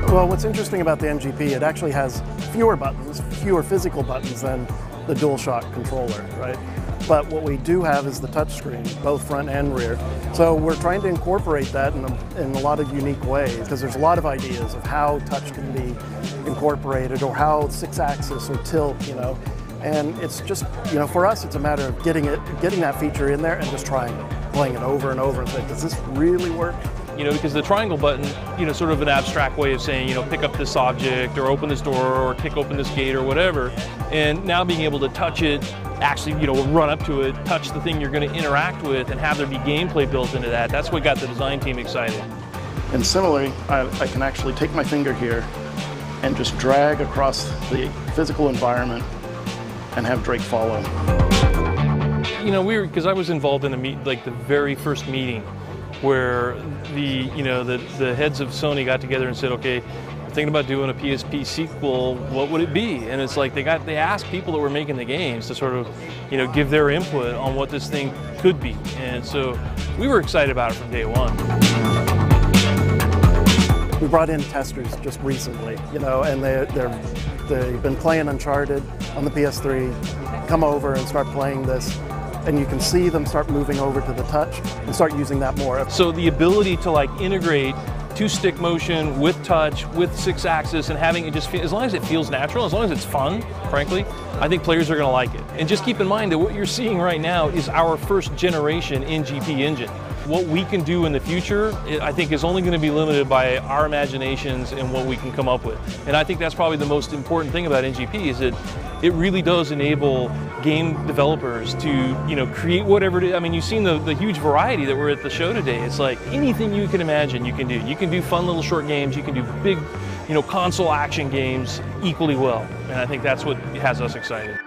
Well, what's interesting about the MGP, it actually has fewer buttons, fewer physical buttons than the DualShock controller, right? But what we do have is the touchscreen, both front and rear. So we're trying to incorporate that in a lot of unique ways, because there's a lot of ideas of how touch can be incorporated, or how 6-axis or tilt, you know. And it's just, you know, for us, it's a matter of getting that feature in there and just trying it, playing it over and over and saying, does this really work? You know, because the triangle button, you know, sort of an abstract way of saying, you know, pick up this object or open this door or kick open this gate or whatever. And now being able to touch it, actually, you know, run up to it, touch the thing you're going to interact with, and have there be gameplay built into that. That's what got the design team excited. And similarly, I can actually take my finger here and just drag across the physical environment and have Drake follow. You know, because I was involved in the very first meeting, where the heads of Sony got together and said, okay, we're thinking about doing a PSP sequel, what would it be? And it's like they asked people that were making the games to sort of, you know, give their input on what this thing could be. And so we were excited about it from day one. We brought in testers just recently, you know, and they've been playing Uncharted on the PS3, come over and start playing this. And you can see them start moving over to the touch and start using that more. So the ability to like integrate 2-stick motion with touch, with 6-axis, and having it just feel, as long as it feels natural, as long as it's fun, frankly, I think players are going to like it. And just keep in mind that what you're seeing right now is our first generation NGP engine. What we can do in the future, I think, is only going to be limited by our imaginations and what we can come up with. And I think that's probably the most important thing about NGP, is that it really does enable game developers to, you know, create whatever it is. I mean, you've seen the huge variety that were at the show today. It's like anything you can imagine you can do. You can do fun little short games. You can do big, you know, console action games equally well. And I think that's what has us excited.